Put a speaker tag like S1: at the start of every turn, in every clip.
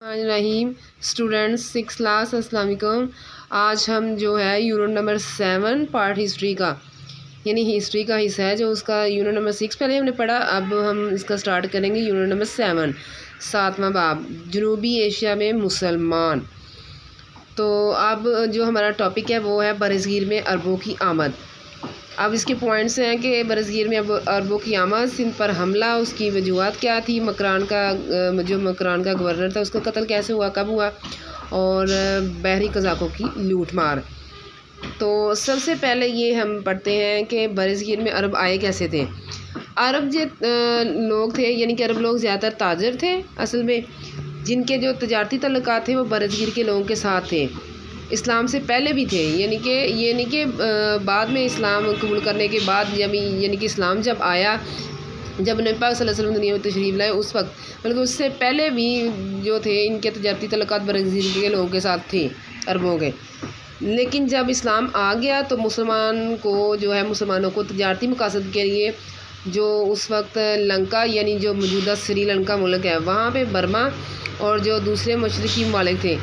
S1: रहीम students 6 class अस्सलाम वालेकुम। आज हम जो है यूनिट नंबर 7 पार्ट हिस्ट्री का यानी हिस्ट्री का हिस्सा है जो उसका यूनिट नंबर 6 पहले हमने पढ़ा। अब हम इसका स्टार्ट करेंगे यूनिट नंबर 7 7वां बाब जनूबी एशिया में मुसलमान। तो अब जो हमारा टॉपिक है वो है बरसगीर में अरबों की आमद। अब इसके पॉइंट्स हैं कि बरसगीर में अब अरबों की आमद, सिंध पर हमला, उसकी वजूहत क्या थी, मकरान का गवर्नर था उसका कत्ल कैसे हुआ, कब हुआ, और बहरी कज़ाकों की लूट मार। तो सबसे पहले ये हम पढ़ते हैं कि बरसगीर में अरब आए कैसे थे। अरब जो लोग थे यानी कि अरब लोग ज़्यादातर ताजर थे असल में, जिनके जो तजारती तल्लुकात थे वो बरसगीर के लोगों के साथ थे। इस्लाम से पहले भी थे, यानी कि ये नहीं कि बाद में इस्लाम कबूल करने के बाद यानी कि इस्लाम जब आया, जब नबी पाक सल्लल्लाहु अलैहि वसल्लम दुनिया में तशरीफ़ लाए उस वक्त, बल्कि उससे पहले भी जो थे इनके तजारती तल्लुकात बरसगीर के लोगों के साथ थे अरबों के। लेकिन जब इस्लाम आ गया तो मुसलमानों को तजारती मकासद के लिए जो उस वक्त लंका यानी जो मौजूदा श्रीलंका मुल्क है वहाँ पे बर्मा और जो दूसरे मशरक़ी ममालिक थे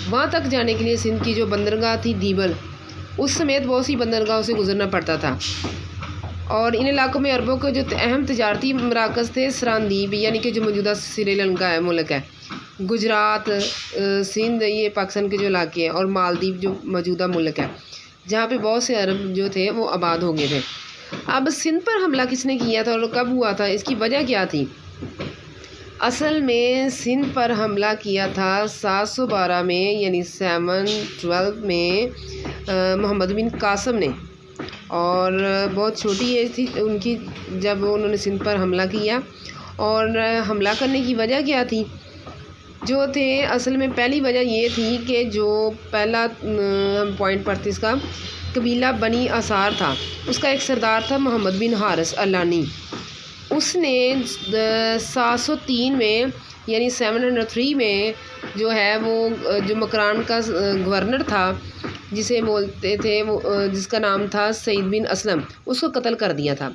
S1: वहाँ तक जाने के लिए सिंध की जो बंदरगाह थी दीबल, उस समेत बहुत सी बंदरगाहों से गुजरना पड़ता था। और इन इलाकों में अरबों के जो अहम तजारती मराकज़ थे सरांदीब यानी कि जो मौजूदा श्रीलंका है मुल्क है, गुजरात, सिंध, ये पाकिस्तान के जो इलाके हैं, और मालदीव जो मौजूदा मुल्क है जहाँ पे बहुत से अरब जो थे वो आबाद हो गए थे। अब सिंध पर हमला किसने किया था और कब हुआ था, इसकी वजह क्या थी। असल में सिंध पर हमला किया था 712 में यानी 712 में मोहम्मद बिन कासम ने, और बहुत छोटी एज थी उनकी जब उन्होंने सिंध पर हमला किया। और हमला करने की वजह क्या थी जो थे, असल में पहली वजह ये थी कि जो पहला हम पॉइंट पढ़ते इसका, कबीला बनी आसार था, उसका एक सरदार था मोहम्मद बिन हारिस अलानी। उसने 703 में यानी 703 में जो है वो जो मकरान का गवर्नर था जिसे बोलते थे वो जिसका नाम था सईद बिन असलम, उसको कत्ल कर दिया था।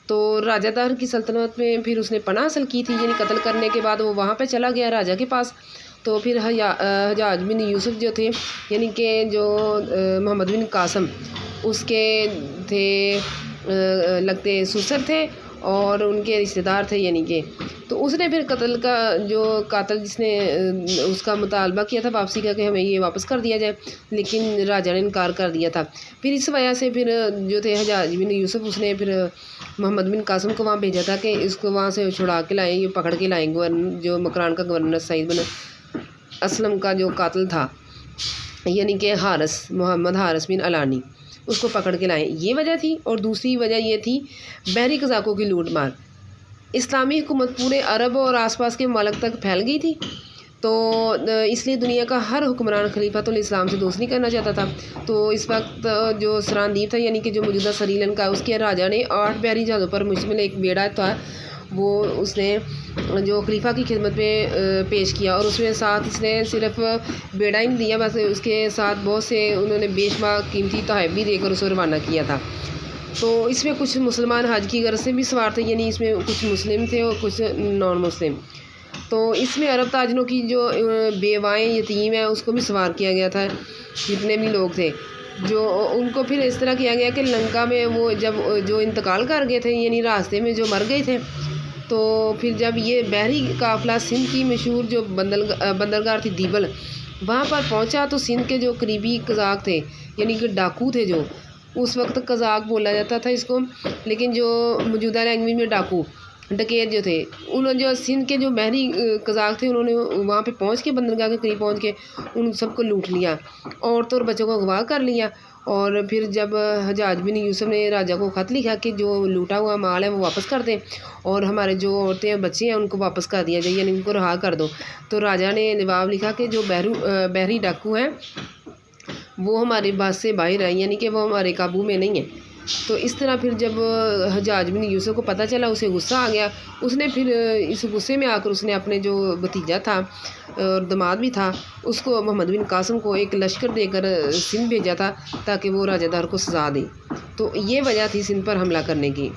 S1: तो राजा दार की सल्तनत में फिर उसने पनाह हासिल की थी, यानी कत्ल करने के बाद वो वहाँ पे चला गया राजा के पास। तो फिर हजाज बिन यूसुफ जो थे यानी कि जो मोहम्मद बिन कासम उसके थे लगते ससुर थे और उनके रिश्तेदार थे, यानी कि तो उसने फिर कत्ल का जो कातिल जिसने उसका मुतालबा किया था वापसी का कि हमें ये वापस कर दिया जाए, लेकिन राजा ने इनकार कर दिया था। फिर इस वजह से फिर जो थे हजाज बिन यूसुफ उसने फिर मोहम्मद बिन कासम को वहाँ भेजा था कि इसको वहाँ से छुड़ा के लाएँ, ये पकड़ के लाएँ जो मकरान का गवर्नर सईद बिन असलम का जो कातिल था यानी कि मोहम्मद हारिस बिन अलानी, उसको पकड़ के लाएँ, ये वजह थी। और दूसरी वजह ये थी बहरी कज़ाकों की लूट मार। इस्लामी हुकूमत पूरे अरब और आसपास के ममालिक तक फैल गई थी, तो इसलिए दुनिया का हर हुक्मरान खलीफतुल इस्लाम से दोस्ती करना चाहता था। तो इस वक्त जो सरांदीप था यानी कि जो मौजूदा श्रीलंका, उसके राजा ने 8 बहरी जहाज़ों पर मुश्तमिल एक बेड़ा था वो उसने जो खलीफा की खिदमत में पेश किया, और उसमें साथ इसने सिर्फ बेड़ा ही नहीं दिया, बस उसके साथ बहुत से उन्होंने बेशुमार कीमती तोहफ़े भी देकर उसे रवाना किया था। तो इसमें कुछ मुसलमान हज की गर्ज से भी सवार थे, यानी इसमें कुछ मुस्लिम थे और कुछ नॉन मुस्लिम। तो इसमें अरब ताजरों की जो बेवाएँ यतीम है उसको भी सवार किया गया था, जितने भी लोग थे जो उनको फिर इस तरह किया गया कि लंका में वो जब जो इंतकाल कर गए थे यानी रास्ते में जो मर गए थे, तो फिर जब ये बहरी काफ़िला सिंध की मशहूर जो बंदरगाह थी दीबल वहाँ पर पहुँचा, तो सिंध के जो करीबी कज़ाक थे यानी कि डाकू थे, जो उस वक्त कज़ाक बोला जाता था इसको, लेकिन जो मौजूदा लैंग्वेज में डाकू डकैत जो थे, उन्होंने जो सिंध के जो बहरी कज़ाक थे उन्होंने वहाँ पे पहुँच के बंदरगाह के करीब पहुँच के उन सबको लूट लिया, औरतों और बच्चों को अगवा कर लिया। और फिर जब हजाज बिन यूसुफ ने राजा को ख़त लिखा कि जो लूटा हुआ माल है वो वापस कर दें और हमारे जो औरतें हैं बच्चे हैं उनको वापस कर दिया जाए, यानी उनको रहा कर दो, तो राजा ने जवाब लिखा कि जो बहरी डाकू हैं वो हमारे बस से बाहर हैं, यानी कि वो हमारे काबू में नहीं है। तो इस तरह फिर जब हजाज बिन यूसुफ को पता चला उसे गुस्सा आ गया, उसने फिर इस गुस्से में आकर उसने अपने जो भतीजा था और दामाद भी था उसको मोहम्मद बिन कासम को एक लश्कर देकर सिंध भेजा था ताकि वो राजादार को सजा दे। तो ये वजह थी सिंध पर हमला करने की।